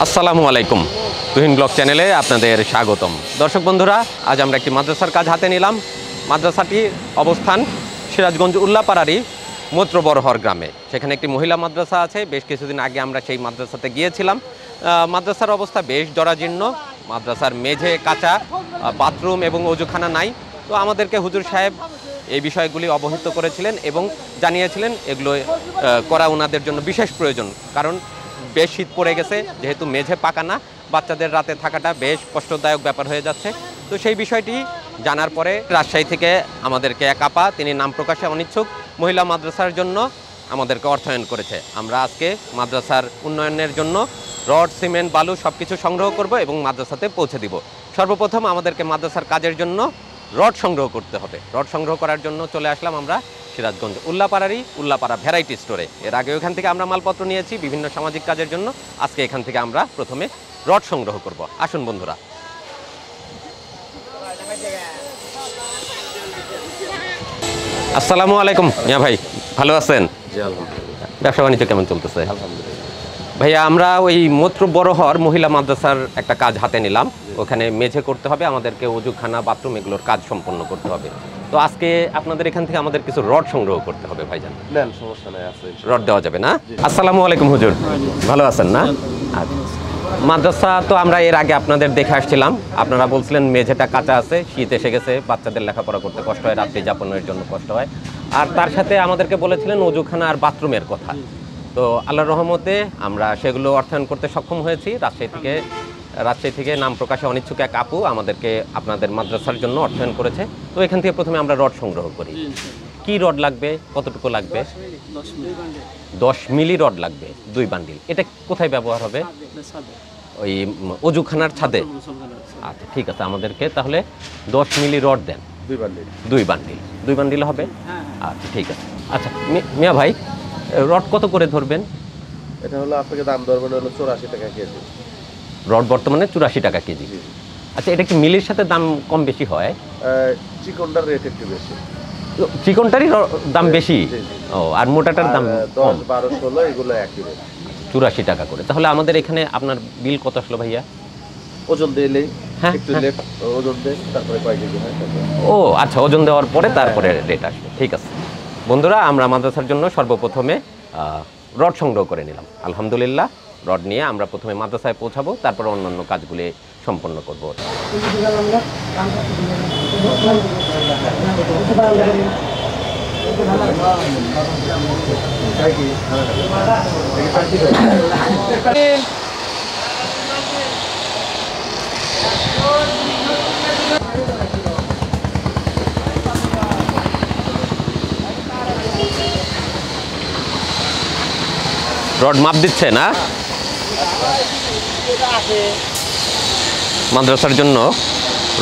আসসালামু আলাইকুম, তুহিন ব্লগ চ্যানেলে আপনাদের স্বাগতম। দর্শক বন্ধুরা, আজ আমরা একটি মাদ্রাসার কাজ হাতে নিলাম। মাদ্রাসাটির অবস্থান সিরাজগঞ্জ উল্লাপাড়ারই মৈত্র বড়হর গ্রামে। সেখানে একটি মহিলা মাদ্রাসা আছে। বেশ কিছুদিন আগে আমরা সেই মাদ্রাসাতে গিয়েছিলাম। মাদ্রাসার অবস্থা বেশ জরাজীর্ণ। মাদ্রাসার মেঝে কাঁচা, বাথরুম এবং অজুখানা নাই। তো আমাদেরকে হুজুর সাহেব এই বিষয়গুলি অবহিত করেছিলেন এবং জানিয়েছিলেন এগুলো করা ওনাদের জন্য বিশেষ প্রয়োজন, কারণ বেশ শীত পড়ে গেছে, যেহেতু মেঝে পাকা না, বাচ্চাদের রাতে থাকাটা বেশ কষ্টদায়ক ব্যাপার হয়ে যাচ্ছে। তো সেই বিষয়টি জানার পরে রাজশাহী থেকে আমাদেরকে এক আপা, তিনি নাম প্রকাশে অনিচ্ছুক, মহিলা মাদ্রাসার জন্য আমাদেরকে অর্থায়ন করেছে। আমরা আজকে মাদ্রাসার উন্নয়নের জন্য রড, সিমেন্ট, বালু সব কিছু সংগ্রহ করব এবং মাদ্রাসাতে পৌঁছে দিব। সর্বপ্রথম আমাদেরকে মাদ্রাসার কাজের জন্য রড সংগ্রহ করতে হবে। রড সংগ্রহ করার জন্য চলে আসলাম আমরা সিরাজগঞ্জ উল্লাপাড়া ভ্যারাইটি স্টোরে। এর আগে ওখান থেকে আমরা মালপত্র নিয়েছি বিভিন্ন সামাজিক কাজের জন্য। আজকে এখান থেকে আমরা প্রথমে রড সংগ্রহ করব। আসুন বন্ধুরা। আসসালামু আলাইকুম মিয়া ভাই, ভালো আছেন? জি আলহামদুলিল্লাহ। ব্যবসা বাণিজ্য কেমন চলতেছে? আলহামদুলিল্লাহ। ভাইয়া, আমরা ওই মৈত্র বড়হর মহিলা মাদ্রাসার একটা কাজ হাতে নিলাম। ওখানে মেঝে করতে হবে, আমাদেরকে অজুখানা, বাথরুম এগুলোর কাজ সম্পন্ন করতে হবে। তো আজকে আপনাদের এখান থেকে আমাদের কিছু রড সংগ্রহ করতে হবে ভাইজান। নেন, সমস্যা নাই, আছে রড দেওয়া যাবে না? আসসালামু আলাইকুম হুজুর, ভালো আছেন না? আচ্ছা, মাদ্রাসা তো আমরা এর আগে আপনাদের দেখে আসছিলাম। আপনারা বলছিলেন মেঝেটা কাঁচা আছে, শীত এসে গেছে, বাচ্চাদের লেখাপড়া করতে কষ্ট হয়, রাত্রি যাপনের জন্য কষ্ট হয়। আর তার সাথে আমাদেরকে বলেছিলেন অজুখানা আর বাথরুমের কথা। তো আল্লাহর রহমতে আমরা সেগুলো অর্থায়ন করতে সক্ষম হয়েছি। রাজশাহী থেকে নাম প্রকাশে অনিচ্ছুক এক আপু আমাদেরকে আপনাদের মাদ্রাসার জন্য অর্থায়ন করেছে। তো এখান থেকে প্রথমে আমরা রড সংগ্রহ করি। কি রড লাগবে, কতটুকু লাগবে? 10 মিলি রড লাগবে, 2 বান্ডিল। এটা কোথায় ব্যবহার হবে? ওই অজুখানার ছাদে। আচ্ছা ঠিক আছে, আমাদেরকে তাহলে 10 মিলি রড দেন। 2 বান্ডিল হবে। আচ্ছা ঠিক আছে। আচ্ছা মিয়া ভাই, রড কত করে ধরবেন? এটা হলো আপনাকে দাম ধরবেন হলো 84 টাকা কেজি। রড বর্তমানে 84 টাকা কেজি। আচ্ছা, এটা কি মিলের সাথে দাম কম বেশি হয়? চিকনটার রেট একটু বেশি। চিকনটারই দাম বেশি? ও, আর মোটাটার দাম 10, 12, 16 এগুলো একই রেট। 84 টাকা করে। তাহলে আমাদের এখানে আপনার বিল কত আসলো ভাইয়া? ওজন দিলেই একটু লেট ওজন দেন, তারপরে কয় কেজি হয়। ও আচ্ছা, ওজন দেওয়ার পরে তারপরে রেট আসবে। ঠিক আছে বন্ধুরা, আমরা মাদ্রাসার জন্য সর্বপ্রথমে রড সংগ্রহ করে নিলাম। আলহামদুলিল্লাহ, রড নিয়ে আমরা প্রথমে মাদ্রাসায় পৌঁছাবো, তারপরে অন্যান্য কাজগুলি সম্পন্ন করব। রড মাপ দিচ্ছে না? মাদ্রাসার জন্য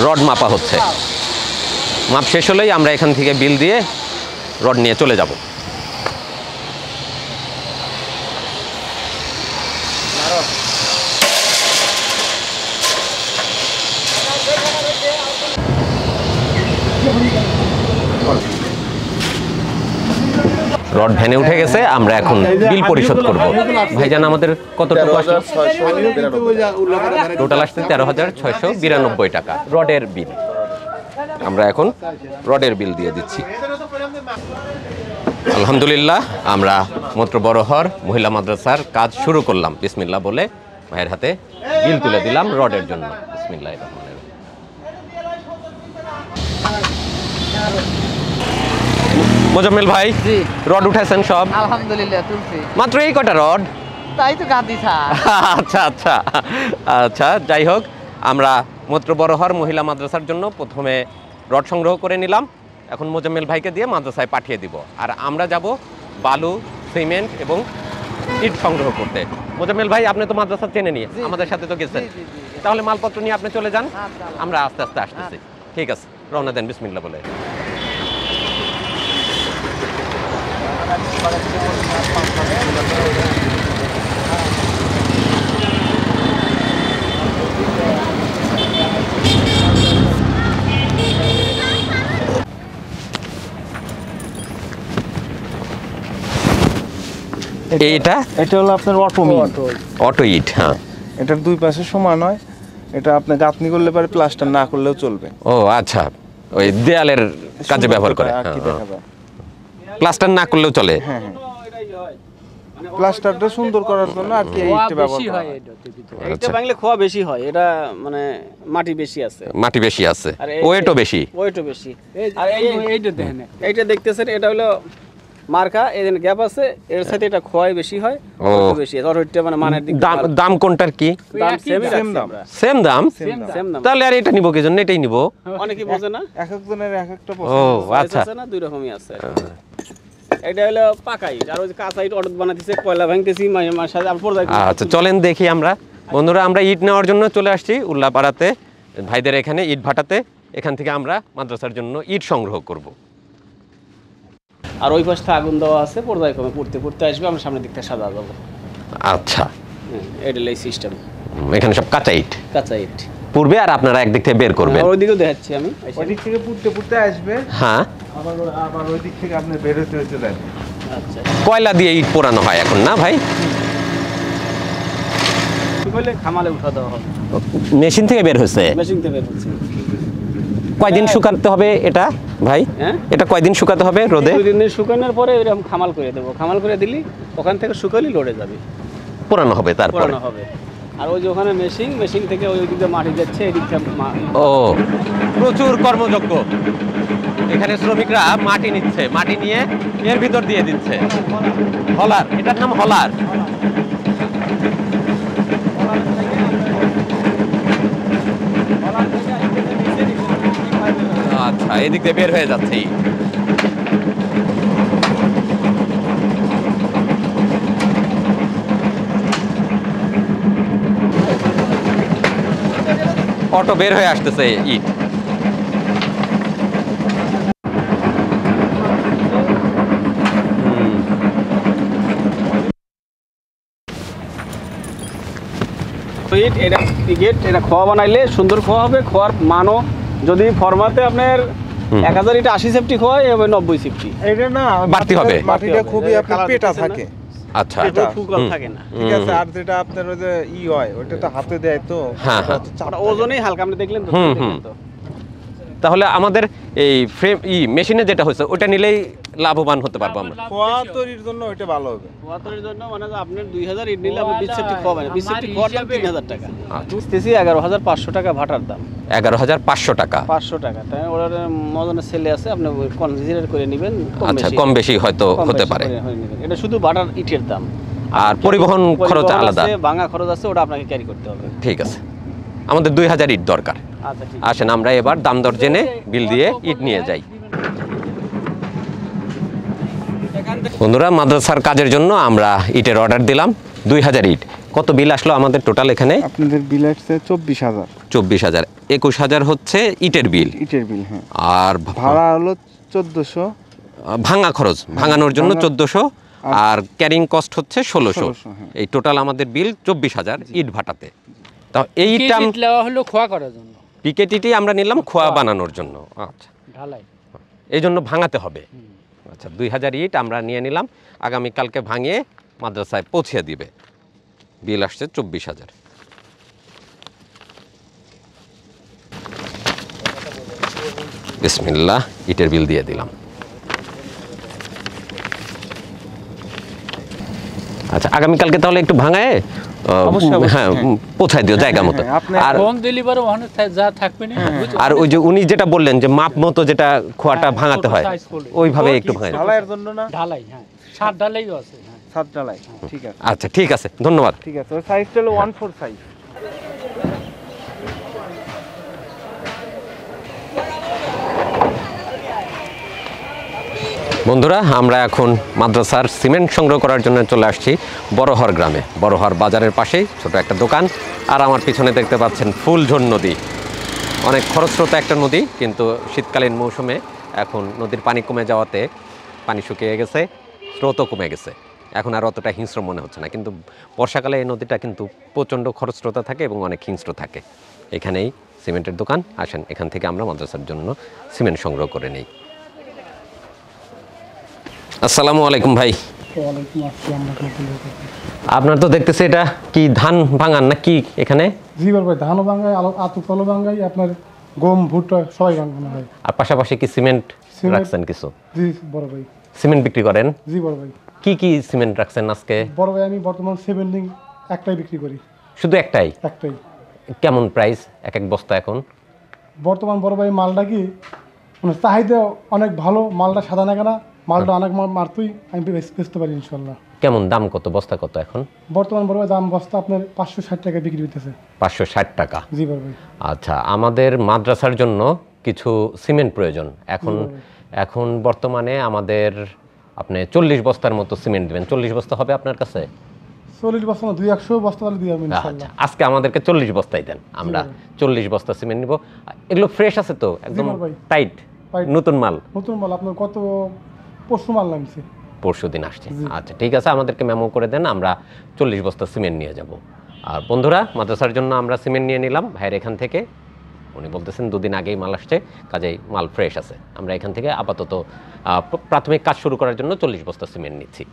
রড মাপা হচ্ছে। মাপ শেষ হলেই আমরা এখান থেকে বিল দিয়ে রড নিয়ে চলে যাব। রড ভ্যানে উঠে গেছে, আমরা এখন বিল পরিশোধ করব। ভাইজান, আমাদের কতটুকু আসলো? টোটাল আসছে 13,692 টাকা রডের বিল। আমরা এখন রডের বিল দিয়ে দিচ্ছি। আলহামদুলিল্লাহ, আমরা মৈত্র বড়হর মহিলা মাদ্রাসার কাজ শুরু করলাম। বিসমিল্লাহ বলে ভাইয়ের হাতে বিল তুলে দিলাম রডের জন্য। বিসমিল্লাহির রহমানির রহিম। মোজাম্মেল ভাই, রড উঠাইছেন সব? আলহামদুলিল্লাহ, তুলছি। মাত্র এই কটা রড? তাই তো গাদি ছা। আচ্ছা আচ্ছা আচ্ছা, যাই হোক, আমরা মৈত্র বড়হর মহিলা মাদ্রাসার জন্য প্রথমে রড সংগ্রহ করে নিলাম। এখন মোজাম্মেল ভাইকে দিয়ে মাদ্রাসায় পাঠিয়ে দিব। আর আমরা যাব বালু, সিমেন্ট এবং ইট সংগ্রহ করতে। মোজাম্মেল ভাই, আপনি তো মাদ্রাসা চেনে নিয়ে আমাদের সাথে তো গেছেন, তাহলে মালপত্র নিয়ে আপনি চলে যান, আমরা আস্তে আস্তে আসতেছি। ঠিক আছে, রওনা দেন বিসমিল্লাহ বলে। এটা এটা হলো আপনার অটো ইট। হ্যাঁ, এটার দুই পাশে সমান হয়, এটা আপনি গাঁথনি করলে পারে, প্লাস্টার না করলেও চলবে। ও আচ্ছা, ওই দেয়ালের কাজে ব্যবহার করে। আর কি দেখা যায়। প্লাস্টার না করলেও চলে। হ্যাঁ হ্যাঁ, প্লাস্টারটা সুন্দর করার জন্য আর কি এইটা ব্যবহার করা হয়। এইটা বাংলা খোয়া বেশি হয়, এটা মানে মাটি বেশি আছে, মাটি বেশি আছে, আর ওয়েটও বেশি। ওয়েটও বেশি। আর এইটা দেখেন, এইটা দেখতেছেন, এটা হলো মার্কা, এর গ্যাপ আছে, এর সাথে এটা খোয়াই বেশি হয়, ওয়েটও বেশি। আর ওইটা মানে মানের দিক দাম দাম কোনটার কি দাম সেম দাম, সেম দাম? সেম দাম। তাহলে আর এটা নিব কি জন্য, এটাই নিব। অনেকে বোঝে না, এক একজনের এক একটা ও পছন্দ আচ্ছা, আছে না, দুই রকমই আছে। এটা হলো পাকা ইট, আর ওই যে কাঁচা ইট অর্ডার বানাইতেছে, কয়লা ভাঙতেছি মাঝে সাথে আর পর্যায়ে। আচ্ছা চলেন দেখি আমরা। বন্ধুরা, আমরা ইট নেওয়ার জন্য চলে আসছি উল্লাপাড়াতে, ভাইদের এখানে ইট ভাটাতে। এখান থেকে আমরা মাদ্রাসার জন্য ইট সংগ্রহ করব। আর ওই পাশে আগুন দেওয়া আছে, পর্যায়ক্রমে পড়তে পড়তে আসবে, আমরা সামনের দিকটা সাজা যাবো। আচ্ছা, এটা এই সিস্টেম, এখানে সব কাঁচা ইট কাঁচা ইট পূর্বে, আর আপনারা একদিক থেকে বের করবেন। ওই দিকেও দেখাচ্ছি আমি। ওই দিক থেকে পুড়তে পুড়তে আসবে, হ্যাঁ, আবার ওই দিক থেকে আপনি বের হতে হতে দেন। আচ্ছা, কয়লা দিয়ে ইট পোড়ানো হয় এখন, না ভাই? কি বলে খামালে উঠা দেওয়া হবে, মেশিন থেকে বের হয়েছে। মেশিন থেকে বের হচ্ছে। কয়দিন শুকাতে হবে এটা ভাই? হ্যাঁ, এটা কয়দিন শুকাতে হবে রোদে? 2 দিন শুকানোর পরে এরকম খামাল করে দেবো, খামাল করে দিলি ওখান থেকে শুকালি লোডে যাবে, পোড়ানো হবে তারপরে। পোড়ানো হবে। আর ওই যে ওখানে মেশিন থেকে ওই দিকে মাটি যাচ্ছে, এই দিকটা ও, প্রচুর কর্মযোগ্য। এখানে শ্রমিকরা মাটি নিচ্ছে, মাটি নিয়ে এর ভিতর দিয়ে দিচ্ছে। হলার, এটার নাম হলার। আচ্ছা, এদিক দিয়ে বের হয়ে যাচ্ছে। অটো বের হয়ে আসতেছে ইট। ইট, এটা গেট, এটা খোয়া বানাইলে সুন্দর খোয়া হবে। খোয়ার মানও যদি ফরমাতে আপনার 1000 ইট 80 সেফটি খোয়া, এভাবে 90 সেফটি। এটা না বাড়তি হবে। মাটিটা খুবই আপনার পেটা থাকে। আচ্ছা, এটা ফুকাল থাকে না, ঠিক আছে। আর যেটা আপনার ওই যে হয়, ওটা তো হাতে দেয়, তো হ্যাঁ, হ্যাঁ। ওটা ওজনেই হালকা, আপনি দেখলেন তো, দেখলেন তো। তাহলে আমাদের এই ফ্রেম মেশিনে যেটা হয়েছে ওটা নিলেই লাভবান হতে পারবো আমরা। খোয়া তৈরির জন্য ওটা ভালো হবে। খোয়াতরির জন্য মানে আপনার 2000 ইট নিলে আপনি 20 সেফটি খোয়া, 20 সেফটি খোয়ার দাম 3000 টাকা। বুঝতেছি 11500 টাকা ভাটার দাম। 11500 টাকা। 500 টাকা, তাই ওর মজনের সেলে আছে, আপনি কনসিডার করে নেবেন। আচ্ছা, কম বেশি হয়তো হতে পারে। এটা শুধু ভাটার ইটের দাম, আর পরিবহন খরচ আলাদা, ভাঙা খরচ আছে, ওটা আপনাকে ক্যারি করতে হবে। ঠিক আছে। আমাদের 2000 ইট দরকার। আচ্ছা, ঠিক আসেন আমরা এবার দাম দর জেনে বিল দিয়ে ইট নিয়ে যাই। বন্ধুরা, মাদ্রাসার কাজের জন্য আমরা ইটের অর্ডার দিলাম 2000 ইট। কত বিল আসলো আমাদের টোটাল এখানে? আপনাদের বিল আসছে 24000। 24000, 21000 হচ্ছে ইটের বিল। ইটের বিল, হ্যাঁ। আর ভাড়া হলো 1400, ভাঙা খরচ, ভাঙানোর জন্য 1400, আর ক্যারিং কস্ট হচ্ছে 1600। হ্যাঁ। এই টোটাল আমাদের বিল 24000 ইট ভাটাতে। তা এইটা নেওয়া হলো খোয়া করার জন্য, পিকেটিটি আমরা নিলাম খোয়া বানানোর জন্য। আচ্ছা, ঢালাই, এই জন্য ভাঙাতে হবে। আচ্ছা, 2000 ইট আমরা নিয়ে নিলাম, আগামীকালকে ভাঙিয়ে মাদ্রাসায় পৌঁছে দিবে। বিল আসছে 24000। বিসমিল্লাহ, ইটের বিল দিয়ে দিলাম। আচ্ছা, আগামীকালকে তাহলে একটু ভাঙায় হ্যাঁ পৌঁছায় দিও জায়গা মতো। আর হোম ডেলিভারি ওখানে যা থাকবে না। আর ওই যে উনি যেটা বললেন যে মাপ মতো যেটা খোয়াটা ভাঙাতে হয়, ওইভাবে একটু ভাঙায়। ঢালাইয়ের জন্য না? ঢালাই, হ্যাঁ, 7 ঢালাইও আছে। হ্যাঁ, 7 ঢালাই, ঠিক আছে। আচ্ছা, ঠিক আছে, ধন্যবাদ। ঠিক আছে, ওই সাইজটা হলো 14 সাইজ। বন্ধুরা, আমরা এখন মাদ্রাসার সিমেন্ট সংগ্রহ করার জন্য চলে আসছি বড়হর গ্রামে। বড়হর বাজারের পাশেই ছোট একটা দোকান। আর আমার পিছনে দেখতে পাচ্ছেন ফুলঝোর নদী। অনেক খরস্রোতা একটা নদী, কিন্তু শীতকালীন মৌসুমে এখন নদীর পানি কমে যাওয়াতে পানি শুকিয়ে গেছে, স্রোতও কমে গেছে। এখন আর অতটা হিংস্র মনে হচ্ছে না, কিন্তু বর্ষাকালে এই নদীটা কিন্তু প্রচণ্ড খরস্রোতা থাকে এবং অনেক হিংস্র থাকে। এখানেই সিমেন্টের দোকান। আসেন, এখান থেকে আমরা মাদ্রাসার জন্য সিমেন্ট সংগ্রহ করে নিই। আসসালামু আলাইকুম ভাই। আপনার তো দেখতেছি এটা কি ধান ভাঙান না কি এখানে? জি বড় ভাই, ধানও ভাঙাই, আতু ফলও ভাঙাই, আপনার গম ভুট্টা সবাই ভাঙানো হয়। আর পাশাপাশি কি সিমেন্ট সিমেন্ট- রাখছেন কিছু? জি বড় ভাই। সিমেন্ট বিক্রি করেন? জি বড় ভাই। কি কি সিমেন্ট রাখছেন আজকে? বড় ভাই আমি বর্তমান সেভেন্টিং একটাই বিক্রি করি। শুধু একটাই? একটাই। কেমন প্রাইস এক এক বস্তা এখন? বর্তমান বড় ভাই মালটা কি মানে চাহিদা অনেক ভালো, মালটা সাদা না কেনা, মালটা অনেক মারতুই আমি বেচতে পারি ইনশাল্লাহ। কেমন দাম কত বস্তা কত এখন? বর্তমান বড় ভাই দাম বস্তা আপনার 560 টাকা বিক্রি হইতেছে। 560 টাকা। জি বড় ভাই। আচ্ছা, আমাদের মাদ্রাসার জন্য কিছু সিমেন্ট প্রয়োজন এখন। এখন বর্তমানে আমাদের আপনি 40 বস্তার মতো সিমেন্ট দিবেন। 40 বস্তা হবে আপনার কাছে? 40 বস্তা না, 200 বস্তা তাহলে দিয়ে আমি আচ্ছা, ইনশাল্লাহ। আজকে আমাদেরকে 40 বস্তাই দেন, আমরা 40 বস্তা সিমেন্ট নিব। এগুলো ফ্রেশ আছে তো? একদম ভাই। Tight Tight। নতুন মাল? নতুন মাল আপনার কত পরশু মাল নামছে। পরশুদিন আসছে। আচ্ছা ঠিক আছে, আমাদেরকে মেমো করে দেন, আমরা 40 বস্তা সিমেন্ট নিয়ে যাব। আর বন্ধুরা, মাদ্রাসার জন্য আমরা সিমেন্ট নিয়ে নিলাম ভাইয়ের এখান থেকে। উনি বলতেছেন 2 দিন আগেই মাল আসছে, কাজেই মাল ফ্রেশ আছে। আমরা এখান থেকে আপাতত প্রাথমিক কাজ শুরু করার জন্য 40 বস্তা সিমেন্ট নিচ্ছি।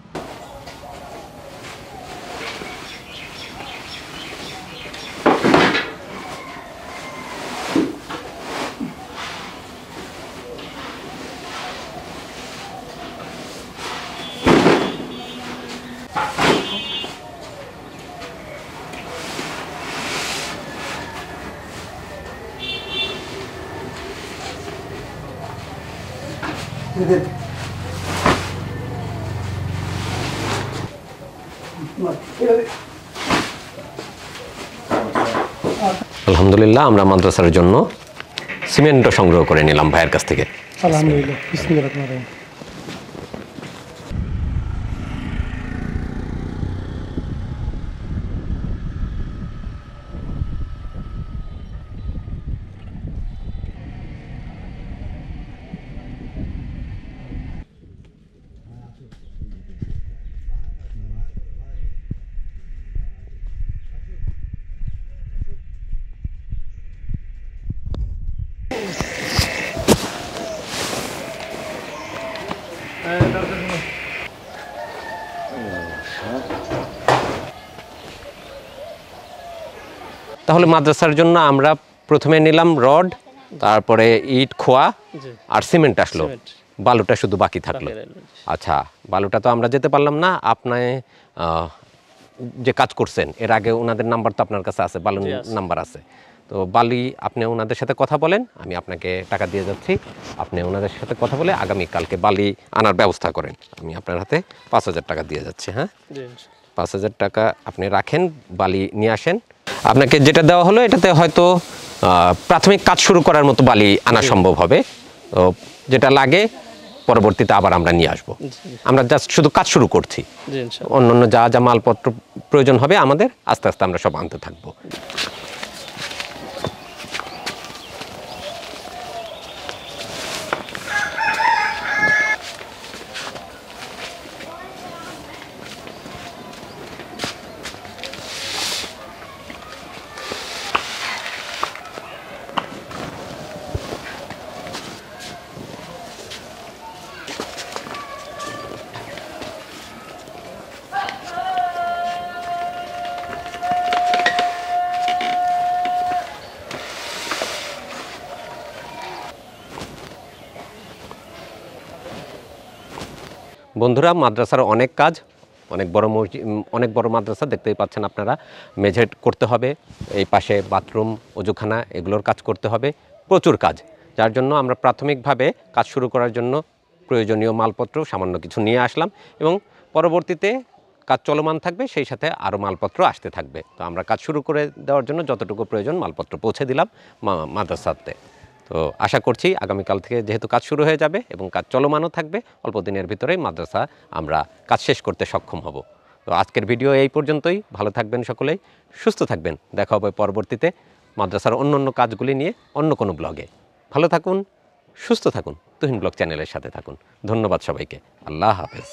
আলহামদুলিল্লাহ, আমরা মাদ্রাসার জন্য সিমেন্টও সংগ্রহ করে নিলাম ভাইয়ের কাছ থেকে। আলহামদুলিল্লাহ, বিসমিল্লাহির রহমানির রহিম। তাহলে মাদ্রাসার জন্য আমরা প্রথমে নিলাম রড, তারপরে ইট খোয়া আর সিমেন্ট আসলো, বালুটা শুধু বাকি থাকলো। আচ্ছা, বালুটা তো আমরা যেতে পারলাম না। আপনি যে কাজ করছেন এর আগে ওনাদের নাম্বার তো আপনার কাছে আছে, বালুর নাম্বার আছে তো। বালি আপনি ওনাদের সাথে কথা বলেন, আমি আপনাকে টাকা দিয়ে যাচ্ছি। আপনি ওনাদের সাথে কথা বলে আগামীকালকে বালি আনার ব্যবস্থা করেন। আমি আপনার হাতে 5000 টাকা দিয়ে যাচ্ছি। হ্যাঁ, 5000 টাকা আপনি রাখেন, বালি নিয়ে আসেন। আপনাকে যেটা দেওয়া হলো এটাতে হয়তো প্রাথমিক কাজ শুরু করার মতো বালি আনা সম্ভব হবে। তো যেটা লাগে পরবর্তীতে আবার আমরা নিয়ে আসবো। আমরা জাস্ট শুধু কাজ শুরু করছি, অন্য অন্য যা যা মালপত্র প্রয়োজন হবে আমাদের আস্তে আস্তে আমরা সব আনতে থাকবো। বন্ধুরা, মাদ্রাসার অনেক কাজ, অনেক বড় মসজিদ, অনেক বড় মাদ্রাসা দেখতেই পাচ্ছেন আপনারা। মেঝে করতে হবে, এই পাশে বাথরুম, ওজুখানা, এগুলোর কাজ করতে হবে, প্রচুর কাজ। যার জন্য আমরা প্রাথমিকভাবে কাজ শুরু করার জন্য প্রয়োজনীয় মালপত্র সামান্য কিছু নিয়ে আসলাম এবং পরবর্তীতে কাজ চলমান থাকবে, সেই সাথে আরও মালপত্র আসতে থাকবে। তো আমরা কাজ শুরু করে দেওয়ার জন্য যতটুকু প্রয়োজন মালপত্র পৌঁছে দিলাম মাদ্রাসাতে। তো আশা করছি আগামীকাল থেকে যেহেতু কাজ শুরু হয়ে যাবে এবং কাজ চলমানও থাকবে, অল্প দিনের ভিতরেই মাদ্রাসা আমরা কাজ শেষ করতে সক্ষম হব। তো আজকের ভিডিও এই পর্যন্তই। ভালো থাকবেন সকলেই, সুস্থ থাকবেন। দেখা হবে পরবর্তীতে মাদ্রাসার অন্য অন্য কাজগুলি নিয়ে অন্য কোনো ব্লগে। ভালো থাকুন, সুস্থ থাকুন, তুহিন ব্লগ চ্যানেলের সাথে থাকুন। ধন্যবাদ সবাইকে। আল্লাহ হাফেজ।